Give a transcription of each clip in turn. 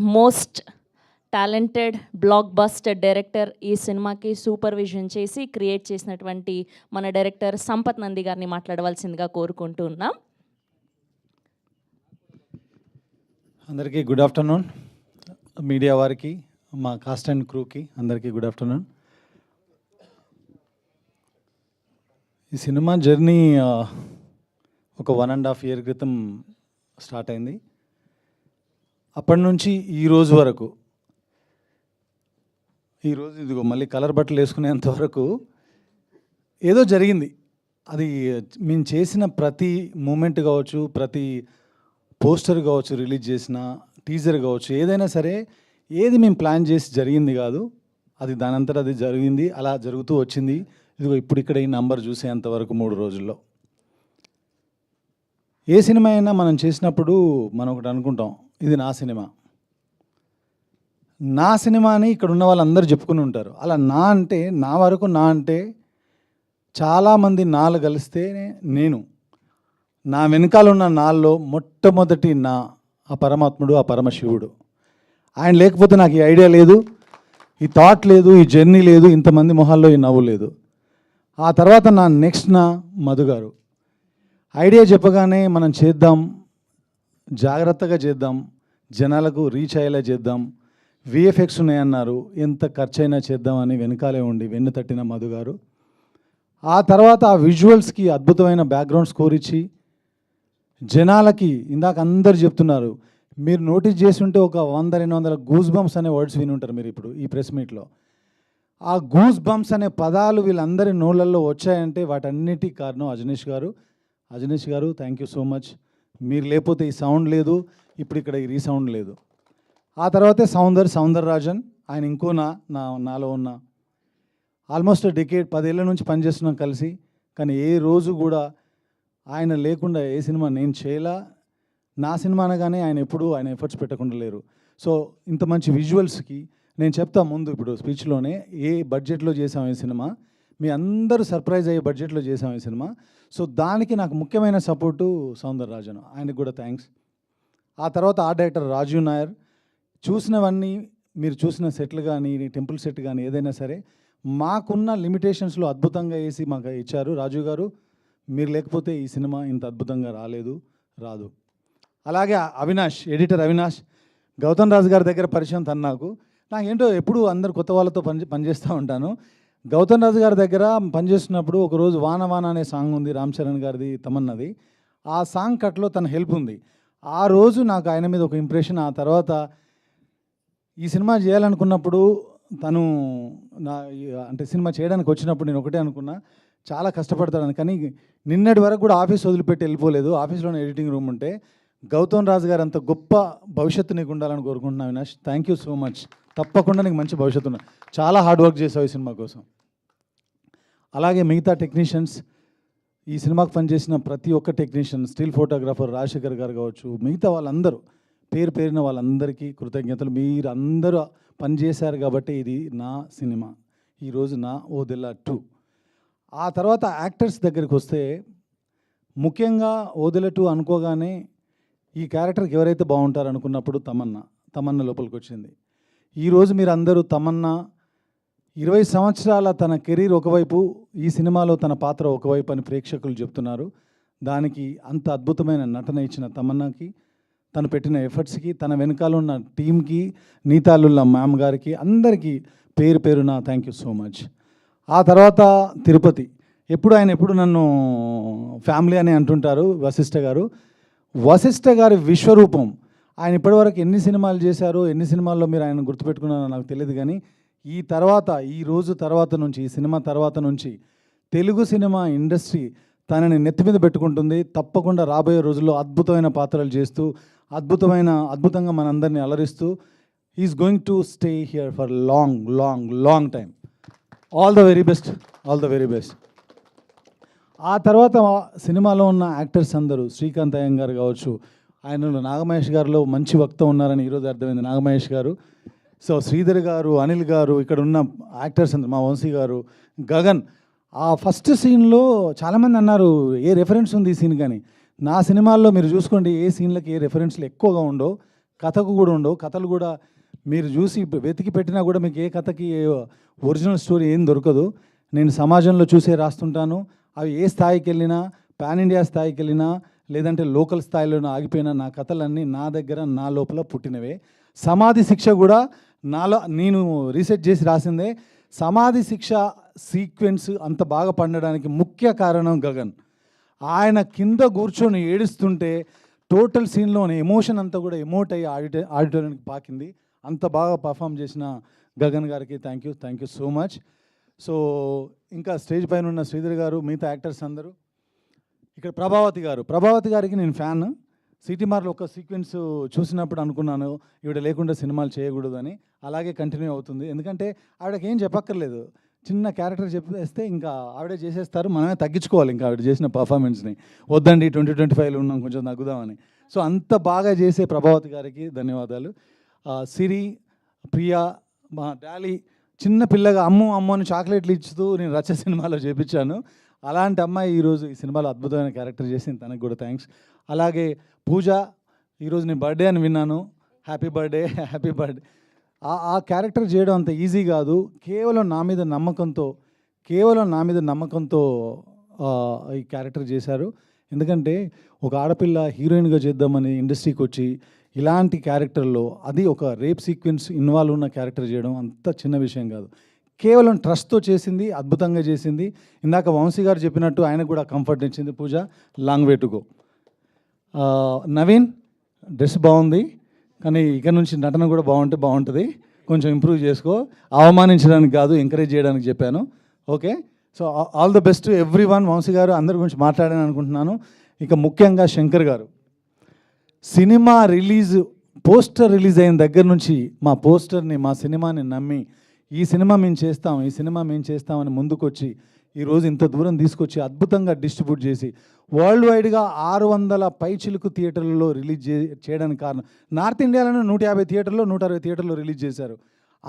Most talented block buster director ఈ సినిమాకి supervision చేసి క్రియేట్ చేసినటువంటి మన డైరెక్టర్ సంపత్ నంది గారిని మాట్లాడవలసిందిగా కోరుకుంటూ ఉన్నాం. అందరికీ గుడ్ ఆఫ్టర్నూన్. మీడియా వారికి, మా కాస్ట్ అండ్ క్రూకి అందరికీ గుడ్ ఆఫ్టర్నూన్. ఈ సినిమా జర్నీ ఒక 1.5 year క్రితం స్టార్ట్ అయింది. అప్పటి నుంచి ఈ రోజు వరకు, ఈరోజు ఇదిగో మళ్ళీ కలర్ బట్టలు వేసుకునేంత వరకు ఏదో జరిగింది. అది మేము చేసిన ప్రతి మూమెంట్ కావచ్చు, ప్రతి పోస్టర్ కావచ్చు, రిలీజ్ చేసిన టీజర్ కావచ్చు, ఏదైనా సరే ఏది మేము ప్లాన్ చేసి జరిగింది కాదు. అది దానంతటా అది జరిగింది, అలా జరుగుతూ వచ్చింది. ఇదిగో ఇప్పుడు ఇక్కడ ఈ నంబర్ చూసేంతవరకు 3 రోజుల్లో. ఏ సినిమా అయినా మనం చేసినప్పుడు మనం ఒకటి అనుకుంటాం, ఇది నా సినిమా, నా సినిమా అని ఇక్కడ ఉన్న వాళ్ళందరూ చెప్పుకుని ఉంటారు. అలా నా అంటే, నా వరకు నా అంటే చాలామంది నాలు కలిస్తే నేను, నా వెనకాల ఉన్న నాల్లో మొట్టమొదటి నా ఆ పరమాత్ముడు, ఆ పరమశివుడు. ఆయన లేకపోతే నాకు ఈ ఐడియా లేదు, ఈ థాట్ లేదు, ఈ జర్నీ లేదు, ఇంతమంది మొహాల్లో ఈ నవ్వు లేదు. ఆ తర్వాత నా నెక్స్ట్ నా మధు గారు. ఐడియా చెప్పగానే మనం చేద్దాం, జాగ్రత్తగా చేద్దాం, జనాలకు రీచ్ అయ్యేలా చేద్దాం, విఎఫ్ఎక్స్ ఉన్నాయన్నారు, ఎంత ఖర్చైనా చేద్దామని వెనకాలే ఉండి వెన్ను తట్టిన మధు గారు. ఆ తర్వాత ఆ విజువల్స్కి అద్భుతమైన బ్యాక్గ్రౌండ్ స్కోర్ ఇచ్చి జనాలకి, ఇందాక అందరు చెప్తున్నారు, మీరు నోటీస్ చేసి ఉంటే ఒక 100-200 గూస్ బంప్స్ అనే వర్డ్స్ విని ఉంటారు మీరు ఇప్పుడు ఈ ప్రెస్ మీట్లో. ఆ గూస్ బంప్స్ అనే పదాలు వీళ్ళందరి నోళ్ళల్లో వచ్చాయంటే వాటన్నిటికీ కారణం అజనీష్ గారు. అజనీష్ గారు, థ్యాంక్ యూ సో మచ్. మీరు లేకపోతే ఈ సౌండ్ లేదు, ఇప్పుడు ఇక్కడ ఈ రీసౌండ్ లేదు. ఆ తర్వాతే సౌందరరాజన్, ఆయన ఇంకో నాలో ఉన్న ఆల్మోస్ట్ డెకేడ్ 10 ఏళ్ళ నుంచి పనిచేస్తున్నాం కలిసి. కానీ ఏ రోజు కూడా ఆయన లేకుండా ఏ సినిమా నేను చేయలా. నా సినిమా అనగానే ఆయన ఎప్పుడూ ఆయన ఎఫర్ట్స్ పెట్టకుండా లేరు. సో ఇంత మంచి విజువల్స్కి నేను చెప్తా ముందు ఇప్పుడు స్పీచ్లోనే, ఏ బడ్జెట్లో చేసాం ఈ సినిమా, మీ అందరూ సర్ప్రైజ్ అయ్యే బడ్జెట్లో చేసాం ఈ సినిమా. సో దానికి నాకు ముఖ్యమైన సపోర్టు సౌందరరాజన్, ఆయనకు కూడా థ్యాంక్స్. ఆ తర్వాత ఆర్ట్ డైరెక్టర్ రాజీవ్ నాయర్. చూసినవన్నీ మీరు చూసిన సెట్లు కానీ, టెంపుల్ సెట్ కానీ ఏదైనా సరే మాకున్న లిమిటేషన్స్లో అద్భుతంగా వేసి మాకు ఇచ్చారు రాజు గారు. మీరు లేకపోతే ఈ సినిమా ఇంత అద్భుతంగా రాదు. అలాగే అవినాష్, ఎడిటర్ అవినాష్, గౌతమ్ రాజు గారి దగ్గర పరిచయం తను నాకేంటో ఎప్పుడు అందరు కొత్త వాళ్ళతో పనిచేస్తూ ఉంటాను. గౌతమ్ రాజు గారి దగ్గర పనిచేస్తున్నప్పుడు ఒకరోజు వాన వాన అనే సాంగ్ ఉంది, రామ్ చరణ్ గారిది, తమన్నది. ఆ సాంగ్ కట్లో తన హెల్ప్ ఉంది. ఆ రోజు నాకు ఆయన మీద ఒక ఇంప్రెషన్. ఆ తర్వాత ఈ సినిమా చేయాలనుకున్నప్పుడు తను అంటే సినిమా చేయడానికి వచ్చినప్పుడు నేను ఒకటే అనుకున్నా, చాలా కష్టపడతాడని. కానీ నిన్నటి వరకు కూడా ఆఫీస్ వదిలిపెట్టి వెళ్ళిపోలేదు. ఆఫీస్లోనే ఎడిటింగ్ రూమ్ ఉంటే. గౌతమ్ రాజు గారు అంత గొప్ప భవిష్యత్తు నీకు ఉండాలని కోరుకుంటున్నాను Avinash. Thank you so much. తప్పకుండా నీకు మంచి భవిష్యత్తు ఉంది. చాలా హార్డ్ వర్క్ చేసావు ఈ సినిమా కోసం. అలాగే మిగతా టెక్నీషియన్స్, ఈ సినిమాకి పనిచేసిన ప్రతి ఒక్క టెక్నీషియన్, స్టిల్ ఫోటోగ్రాఫర్ రాజశేఖర్ గారు కావచ్చు, మిగతా వాళ్ళందరూ పేరున వాళ్ళందరికీ కృతజ్ఞతలు. మీరు అందరూ పనిచేశారు కాబట్టి ఇది నా సినిమా, ఈరోజు నా ఓదెల 2. ఆ తర్వాత యాక్టర్స్ దగ్గరికి వస్తే, ముఖ్యంగా ఓదెల 2 అనుకోగానే ఈ క్యారెక్టర్కి ఎవరైతే బాగుంటారు అనుకున్నప్పుడు తమన్నా లోపలికి వచ్చింది. ఈరోజు మీరు అందరూ తమన్నా 20 సంవత్సరాల తన కెరీర్ ఒకవైపు, ఈ సినిమాలో తన పాత్ర ఒకవైపు అని ప్రేక్షకులు చెప్తున్నారు. దానికి అంత అద్భుతమైన నటన ఇచ్చిన తమన్నాకి, తను పెట్టిన ఎఫర్ట్స్కి, తన వెనకాల ఉన్న టీంకి, నీతాలుల్లా మ్యామ్ గారికి, అందరికీ పేరున థ్యాంక్ యూ సో మచ్. ఆ తర్వాత తిరుపతి. ఎప్పుడు నన్ను ఫ్యామిలీ అని అంటుంటారు వశిష్ఠ గారి విశ్వరూపం. ఆయన ఇప్పటివరకు ఎన్ని సినిమాలు చేశారో, ఎన్ని సినిమాల్లో మీరు ఆయన గుర్తుపెట్టుకున్నారో నాకు తెలియదు. కానీ ఈ సినిమా తర్వాత నుంచి తెలుగు సినిమా ఇండస్ట్రీ తనని నెత్తి మీద పెట్టుకుంటుంది. తప్పకుండా రాబోయే రోజుల్లో అద్భుతమైన పాత్రలు చేస్తూ, అద్భుతంగా మనందరినీ అలరిస్తూ, is going to stay here for long time. All the very best. ఆ తర్వాత సినిమాలో ఉన్న యాక్టర్స్ అందరూ, శ్రీకాంత్ అయ్యం గారు కావచ్చు, ఆయనలో నాగమహేష్ గారిలో మంచి వక్త ఉన్నారని ఈరోజు అర్థమైంది, నాగమహేష్ గారు. సో శ్రీధర్ గారు, అనిల్ గారు, ఇక్కడ ఉన్న యాక్టర్స్ అందరూ, మా వంశీ గారు, గగన్. ఆ ఫస్ట్ సీన్లో చాలామంది అన్నారు ఏ రెఫరెన్స్ ఉంది ఈ సీన్ కానీ. నా సినిమాల్లో మీరు చూసుకోండి, ఏ సీన్లకి ఏ రెఫరెన్స్లు ఎక్కువగా ఉండవు, కథకు కూడా ఉండవు. కథలు కూడా మీరు చూసి వెతికి పెట్టినా కూడా మీకు ఏ కథకి ఒరిజినల్ స్టోరీ ఏం దొరకదు. నేను సమాజంలో చూసే రాస్తుంటాను. అవి ఏ స్థాయికి వెళ్ళినా, పాన్ ఇండియా స్థాయికి వెళ్ళినా, లేదంటే లోకల్ స్థాయిలో ఆగిపోయినా నా కథలన్నీ నా దగ్గర నా లోపల పుట్టినవే. సమాధి శిక్ష కూడా నాలో నేను రీసెర్చ్ చేసి రాసిందే. సమాధి శిక్ష సీక్వెన్స్ అంత బాగా పండడానికి ముఖ్య కారణం గగన్. ఆయన కింద కూర్చొని ఏడుస్తుంటే టోటల్ సీన్లోని ఎమోషన్ అంతా కూడా ఎమోట్ అయ్యి ఆడిటోరియంకి పాకింది. అంత బాగా పర్ఫామ్ చేసిన గగన్ గారికి thank you so much. So ఇంకా స్టేజ్ పైన ఉన్న శ్రీధర్ గారు, మిగతా యాక్టర్స్ అందరూ, ఇక్కడ ప్రభావతి గారికి నేను ఫ్యాన్. సిటీమార్లో ఒక సీక్వెన్స్ చూసినప్పుడు అనుకున్నాను ఈవిడ లేకుండా సినిమాలు చేయకూడదు అని. అలాగే కంటిన్యూ అవుతుంది. ఎందుకంటే ఆవిడకి ఏం చెప్పక్కర్లేదు, చిన్న క్యారెక్టర్ చెప్పేస్తే ఇంకా ఆవిడే చేసేస్తారు. మనమే తగ్గించుకోవాలి ఇంకా ఆవిడ చేసిన పర్ఫార్మెన్స్ని. వద్దండి 2025లో ఉన్నాం, కొంచెం తగ్గుదామని. సో అంత బాగా చేసే ప్రభావతి గారికి ధన్యవాదాలు. సిరి, ప్రియా, మా డాలీ చిన్న పిల్లగా అమ్ము అని చాక్లెట్లు ఇచ్చుతూ నేను రచ్చ సినిమాలో చేపించాను. అలాంటి అమ్మాయి ఈరోజు ఈ సినిమాలో అద్భుతమైన క్యారెక్టర్ చేసింది, తనకు కూడా థ్యాంక్స్. అలాగే పూజ, ఈరోజు నేను బర్త్డే అని విన్నాను. Happy birthday. ఆ క్యారెక్టర్ చేయడం అంత ఈజీ కాదు. కేవలం నా మీద నమ్మకంతో ఈ క్యారెక్టర్ చేశారు. ఎందుకంటే ఒక ఆడపిల్ల హీరోయిన్గా చేద్దామని ఇండస్ట్రీకి వచ్చి ఇలాంటి క్యారెక్టర్లో, అది ఒక రేప్ సీక్వెన్స్ ఇన్వాల్వ్ ఉన్న క్యారెక్టర్ చేయడం అంత చిన్న విషయం కాదు. కేవలం ట్రస్ట్తో చేసింది, అద్భుతంగా చేసింది. ఇందాక వంశీ గారు చెప్పినట్టు ఆయనకు కూడా కంఫర్ట్ ఇచ్చింది Pooja. Long way to go. Naveen, dress బాగుంది, కానీ ఇక నుంచి నటన కూడా బాగుంటుంది. కొంచెం ఇంప్రూవ్ చేసుకో. అవమానించడానికి కాదు, ఎంకరేజ్ చేయడానికి చెప్పాను. Okay, so all the best to everyone. Vamsi గారు అందరి గురించి మాట్లాడాను అనుకుంటున్నాను. ఇక ముఖ్యంగా శంకర్ గారు, సినిమా పోస్టర్ రిలీజ్ అయిన దగ్గర నుంచి మా సినిమాని నమ్మి ఈ సినిమా మేము చేస్తామని ముందుకొచ్చి ఈరోజు ఇంత దూరం తీసుకొచ్చి అద్భుతంగా డిస్ట్రిబ్యూట్ చేసి వరల్డ్ వైడ్గా 600 పైచిలుకు థియేటర్లలో రిలీజ్ చేయడానికి కారణం, నార్త్ ఇండియాలోనే 150 థియేటర్లో 160 థియేటర్లో రిలీజ్ చేశారు.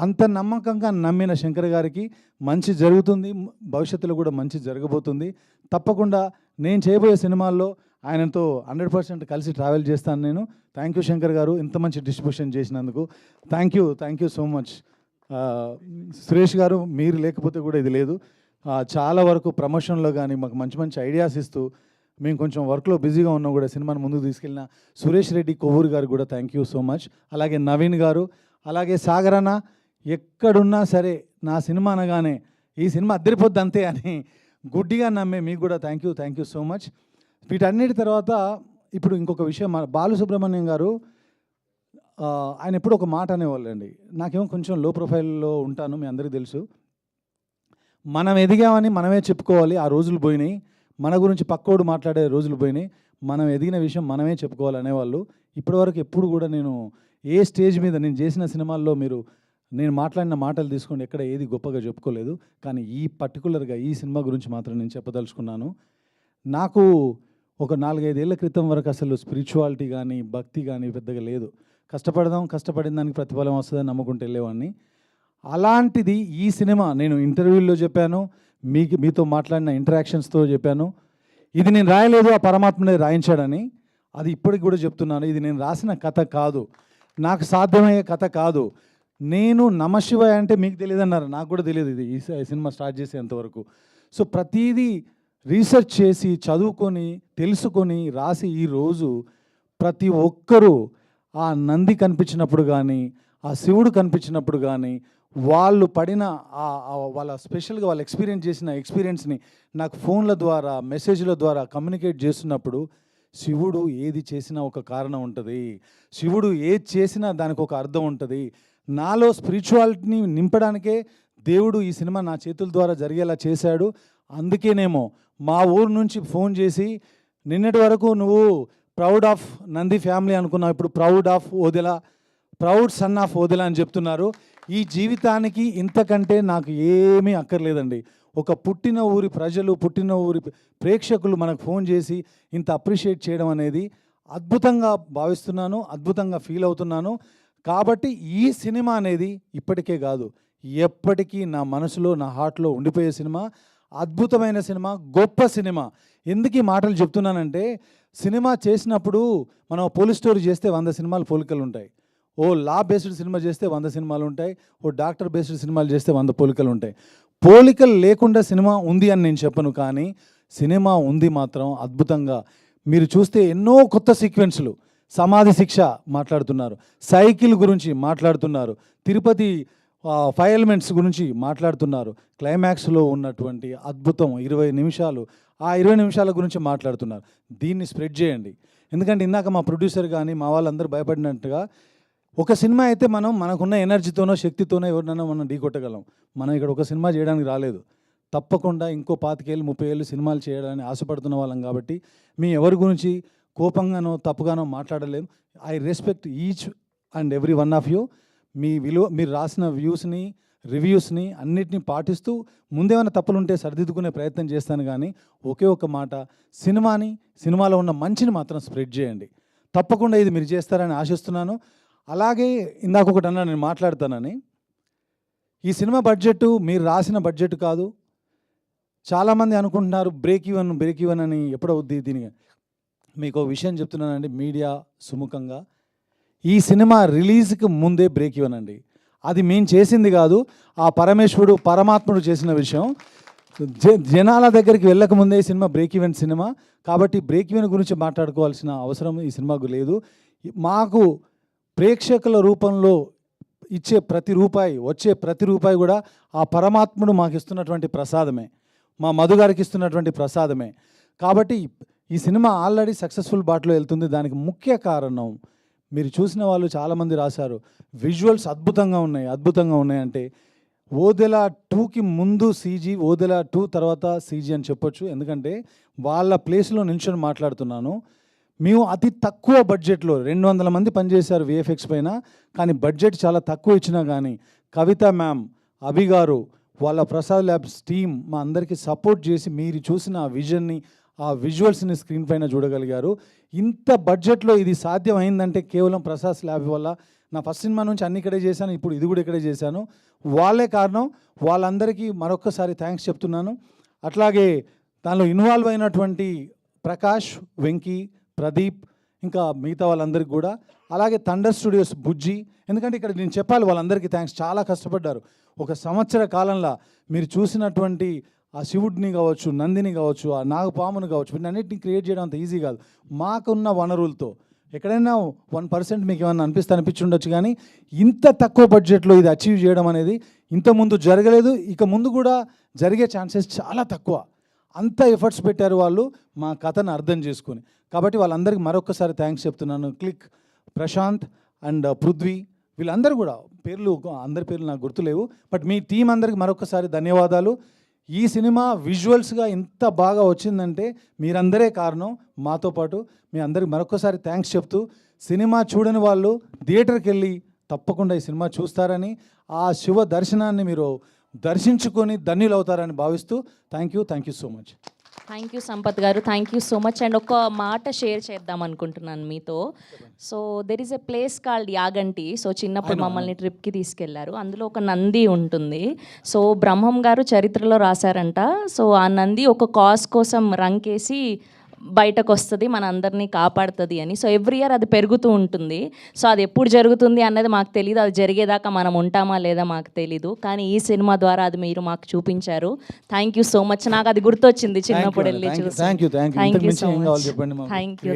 అంత నమ్మకంగా నమ్మిన శంకర్ గారికి మంచి జరుగుతుంది, భవిష్యత్తులో కూడా మంచి జరగబోతుంది. తప్పకుండా నేను చేయబోయే సినిమాల్లో ఆయనతో 100% కలిసి ట్రావెల్ చేస్తాను నేను. థ్యాంక్ యూ శంకర్ గారు, ఇంత మంచి డిస్ట్రిబ్యూషన్ చేసినందుకు thank you so much. Suresh గారు, మీరు లేకపోతే కూడా ఇది లేదు. చాలా వరకు ప్రమోషన్లో కానీ మాకు మంచి ఐడియాస్ ఇస్తూ, మేము కొంచెం వర్క్లో బిజీగా ఉన్నా కూడా సినిమాని ముందుకు తీసుకెళ్ళిన సురేష్ రెడ్డి కొవ్వూరు గారు కూడా థ్యాంక్ యూ సో మచ్. అలాగే నవీన్ గారు, అలాగే సాగర్ అన్న, ఎక్కడున్నా సరే నా సినిమా అనగానే ఈ సినిమా అద్దరిపోద్ది అంతే అని గుడ్డిగా నమ్మే మీకు కూడా థ్యాంక్ యూ సో మచ్. వీటన్నిటి తర్వాత ఇప్పుడు ఇంకొక విషయం, బాలసుబ్రహ్మణ్యం గారు ఆయన ఎప్పుడు ఒక మాట అనేవాళ్ళు అండి. నాకేమో కొంచెం లో ప్రొఫైల్లో ఉంటాను, మీ అందరికీ తెలుసు. మనం ఎదిగామని మనమే చెప్పుకోవాలి, ఆ రోజులు పోయినాయి. మన గురించి పక్కోడు మాట్లాడే రోజులు పోయినాయి. మనం ఎదిగిన విషయం మనమే చెప్పుకోవాలి అనేవాళ్ళు. ఇప్పటివరకు ఎప్పుడు కూడా నేను ఏ స్టేజ్ మీద నేను చేసిన సినిమాల్లో నేను మాట్లాడిన మాటలు తీసుకోండి, ఎక్కడ ఏది గొప్పగా చెప్పుకోలేదు. కానీ ఈ పర్టికులర్గా ఈ సినిమా గురించి మాత్రం నేను చెప్పదలుచుకున్నాను. నాకు ఒక 4-5 ఏళ్ల క్రితం వరకు అసలు స్పిరిచువాలిటీ కానీ భక్తి కానీ పెద్దగా లేదు. కష్టపడిన దానికి ప్రతిఫలం వస్తుందని నమ్ముకుంటూ వెళ్ళేవాడిని. అలాంటిది ఈ సినిమా, నేను ఇంటర్వ్యూల్లో చెప్పాను, మీతో మాట్లాడిన ఇంటరాక్షన్స్తో చెప్పాను, ఇది నేను రాయలేదు, ఆ పరమాత్మనే రాయించాడని. అది ఇప్పటికి కూడా చెప్తున్నాను. ఇది నేను రాసిన కథ కాదు, నాకు సాధ్యమయ్యే కథ కాదు. నేను నమశివాయ అంటే మీకు తెలియదు అన్నారు, నాకు కూడా తెలియదు ఇది ఈ సినిమా స్టార్ట్ చేసేంతవరకు. సో ప్రతిదీ రీసెర్చ్ చేసి చదువుకొని తెలుసుకొని రాసి ఈరోజు ప్రతి ఒక్కరూ ఆ నంది కనిపించినప్పుడు కానీ, ఆ శివుడు కనిపించినప్పుడు కానీ, వాళ్ళు పడిన వాళ్ళ స్పెషల్గా వాళ్ళు ఎక్స్పీరియన్స్ చేసిన ఎక్స్పీరియన్స్ని నాకు ఫోన్ల ద్వారా మెసేజ్ల ద్వారా కమ్యూనికేట్ చేస్తున్నప్పుడు, శివుడు ఏది చేసినా ఒక కారణం ఉంటుంది, శివుడు ఏది చేసినా దానికి ఒక అర్థం ఉంటుంది. నాలో స్పిరిచువాలిటీని నింపడానికే దేవుడు ఈ సినిమా నా చేతుల ద్వారా జరిగేలా చేశాడు. అందుకేనేమో మా ఊరు నుంచి ఫోన్ చేసి, నిన్నటి వరకు నువ్వు ప్రౌడ్ ఆఫ్ నంది ఫ్యామిలీ అనుకున్నావు, ఇప్పుడు ప్రౌడ్ సన్ ఆఫ్ ఓదెలా అని చెప్తున్నారు. ఈ జీవితానికి ఇంతకంటే నాకు ఏమీ అక్కర్లేదండి. ఒక పుట్టిన ఊరి ప్రజలు, పుట్టిన ఊరి ప్రేక్షకులు మనకు ఫోన్ చేసి ఇంత అప్రిషియేట్ చేయడం అనేది అద్భుతంగా భావిస్తున్నాను, అద్భుతంగా ఫీల్ అవుతున్నాను. కాబట్టి ఈ సినిమా అనేది ఇప్పటికే కాదు, ఎప్పటికీ నా మనసులో, నా హార్ట్లో ఉండిపోయే సినిమా, అద్భుతమైన సినిమా, గొప్ప సినిమా. ఎందుకు ఈ మాటలు చెప్తున్నానంటే, సినిమా చేసినప్పుడు మనం పోలీస్ స్టోరీ చేస్తే 100 సినిమాలు పోలికలు ఉంటాయి. ఓ లా బేస్డ్ సినిమా చేస్తే 100 సినిమాలు ఉంటాయి, ఓ డాక్టర్ బేస్డ్ సినిమాలు చేస్తే 100 పోలికలు ఉంటాయి. పోలికలు లేకుండా సినిమా ఉంది అని నేను చెప్పను, కానీ సినిమా ఉంది మాత్రం అద్భుతంగా. మీరు చూస్తే ఎన్నో కొత్త సీక్వెన్స్లు, సమాధి శిక్ష మాట్లాడుతున్నారు, సైకిల్ గురించి మాట్లాడుతున్నారు, తిరుపతి 5 ఎలిమెంట్స్ గురించి మాట్లాడుతున్నారు, క్లైమాక్స్లో ఉన్నటువంటి అద్భుతం 20 నిమిషాలు, ఆ 20 నిమిషాల గురించి మాట్లాడుతున్నారు. దీన్ని స్ప్రెడ్ చేయండి. ఎందుకంటే ఇందాక మా ప్రొడ్యూసర్ కానీ మా వాళ్ళందరూ భయపడినట్టుగా, ఒక సినిమా అయితే మనకున్న ఎనర్జీతోనో శక్తితోనో ఎవరినైనా మనం ఢీకొట్టగలం. మనం ఇక్కడ ఒక సినిమా చేయడానికి రాలేదు, తప్పకుండా ఇంకో 25 ఏళ్ళు 30 ఏళ్ళు సినిమాలు చేయడానికి ఆశపడుతున్న వాళ్ళం. కాబట్టి మీ ఎవరి గురించి కోపంగానో తప్పుగానో మాట్లాడలేము. I respect each and every one of you. మీ విలువ, మీరు రాసిన వ్యూస్ని, రివ్యూస్ని అన్నిటినీ పాటిస్తూ ముందేమైనా తప్పులుంటే సరిదిద్దుకునే ప్రయత్నం చేస్తాను. కానీ ఒకే ఒక మాట, సినిమాలో ఉన్న మంచిని మాత్రం స్ప్రెడ్ చేయండి. తప్పకుండా ఇది మీరు చేస్తారని ఆశిస్తున్నాను. అలాగే ఇందాక ఒకటి అన్నా, నేను మాట్లాడతానని, ఈ సినిమా బడ్జెట్ మీరు రాసిన బడ్జెట్ కాదు. చాలామంది అనుకుంటున్నారు బ్రేక్ ఈవెన్ అని ఎప్పుడవుద్ది. దీనికి మీకు ఒక విషయం చెప్తున్నానండి మీడియా సుముఖంగా, ఈ సినిమా రిలీజ్కి ముందే బ్రేక్ ఈవెన్ అండి. అది మేము చేసింది కాదు, ఆ పరమాత్ముడు చేసిన విషయం. జనాల దగ్గరికి వెళ్ళక ముందే ఈ సినిమా బ్రేక్ ఈవెన్ సినిమా. కాబట్టి బ్రేక్ ఈవెన్ గురించి మాట్లాడుకోవాల్సిన అవసరం ఈ సినిమాకు లేదు. మాకు ప్రేక్షకుల రూపంలో ఇచ్చే ప్రతి రూపాయి, వచ్చే ప్రతి రూపాయి కూడా ఆ పరమాత్ముడు మాకు ఇస్తున్నటువంటి ప్రసాదమే, మా మధు గారికి ఇస్తున్నటువంటి ప్రసాదమే. కాబట్టి ఈ సినిమా ఆల్రెడీ సక్సెస్ఫుల్ బాటలో వెళ్తుంది. దానికి ముఖ్య కారణం, మీరు చూసిన వాళ్ళు చాలామంది రాశారు, విజువల్స్ అద్భుతంగా ఉన్నాయి అంటే ఓదెల 2కి ముందు సీజీ, ఓదెల 2 తర్వాత సీజీ అని చెప్పొచ్చు. ఎందుకంటే వాళ్ళ ప్లేస్లో నిల్చొని మాట్లాడుతున్నాను. మేము అతి తక్కువ బడ్జెట్లో 200 మంది పనిచేశారు విఎఫ్ఎక్స్ పైన, కానీ బడ్జెట్ చాలా తక్కువ ఇచ్చినా కానీ కవిత మ్యామ్, అభి గారు, వాళ్ళ ప్రసాద్ ల్యాబ్స్ టీమ్ మా అందరికీ సపోర్ట్ చేసి మీరు చూసిన ఆ విజన్ని, ఆ విజువల్స్ని స్క్రీన్ పైన చూడగలిగారు. ఇంత బడ్జెట్లో ఇది సాధ్యం అయిందంటే కేవలం ప్రసాద్ ల్యాబ్ వల్ల. నా ఫస్ట్ సినిమా నుంచి అన్ని ఇక్కడే చేశాను, ఇప్పుడు ఇది కూడా ఇక్కడే చేశాను. వాళ్ళే కారణం. వాళ్ళందరికీ మరొక్కసారి థ్యాంక్స్ చెప్తున్నాను. అట్లాగే దానిలో ఇన్వాల్వ్ అయినటువంటి ప్రకాష్, వెంకీ, ప్రదీప్, ఇంకా మిగతా వాళ్ళందరికీ కూడా, అలాగే థండర్ స్టూడియోస్ బుజ్జి. ఎందుకంటే ఇక్కడ నేను చెప్పాలి వాళ్ళందరికీ థ్యాంక్స్, చాలా కష్టపడ్డారు. 1 సంవత్సర కాలంలో మీరు చూసినటువంటి ఆ శివుడిని కావచ్చు, నందిని కావచ్చు, ఆ నాగపామును కావచ్చు, వీటిని అన్నింటినీ క్రియేట్ చేయడం అంత ఈజీ కాదు. మాకున్న వనరులతో ఎక్కడైనా 1% మీకు ఏమన్నా అనిపించి ఉండొచ్చు, కానీ ఇంత తక్కువ బడ్జెట్లో ఇది అచీవ్ చేయడం అనేది ఇంతకుముందు జరగలేదు, ఇక ముందు కూడా జరిగే ఛాన్సెస్ చాలా తక్కువ. అంత ఎఫర్ట్స్ పెట్టారు వాళ్ళు మా కథను అర్థం చేసుకొని. కాబట్టి వాళ్ళందరికీ మరొకసారి థ్యాంక్స్ చెప్తున్నాను. క్లిక్, ప్రశాంత్ అండ్ పృథ్వీ, వీళ్ళందరూ కూడా అందరి పేర్లు నాకు గుర్తులేవు, బట్ మీ టీం అందరికి మరొకసారి ధన్యవాదాలు. ఈ సినిమా విజువల్స్గా ఇంత బాగా వచ్చిందంటే మీరందరే కారణం. మాతో పాటు మీ అందరికి మరొకసారి థ్యాంక్స్ చెప్తూ, సినిమా చూడని వాళ్ళు థియేటర్కి వెళ్ళి తప్పకుండా ఈ సినిమా చూస్తారని, ఆ శివ దర్శనాన్ని మీరు దర్శించుకొని ధన్యులు అవుతారని భావిస్తూ thank you so much. Thank you Sampath గారు, thank you so much. And ఒక మాట షేర్ చేద్దాం అనుకుంటున్నాను మీతో. So there is a place called Yaganti. So చిన్నప్పుడు మమ్మల్ని ట్రిప్కి తీసుకెళ్లారు. అందులో ఒక నంది ఉంటుంది. సో బ్రహ్మం గారు చరిత్రలో రాశారంట. సో ఆ నంది ఒక కాజ్ కోసం రంకేసి బయటకు వస్తుంది, మన అందరినీ కాపాడుతుంది అని. సో ఎవ్రీ ఇయర్ అది పెరుగుతూ ఉంటుంది. సో అది ఎప్పుడు జరుగుతుంది అన్నది మాకు తెలియదు, అది జరిగేదాకా మనం ఉంటామా లేదా మాకు తెలీదు. కానీ ఈ సినిమా ద్వారా అది మీరు మాకు చూపించారు. Thank you so much. నాకు అది గుర్తొచ్చింది చిన్నప్పుడు వెళ్ళి చూసి. Thank you thank you so much. Thank you.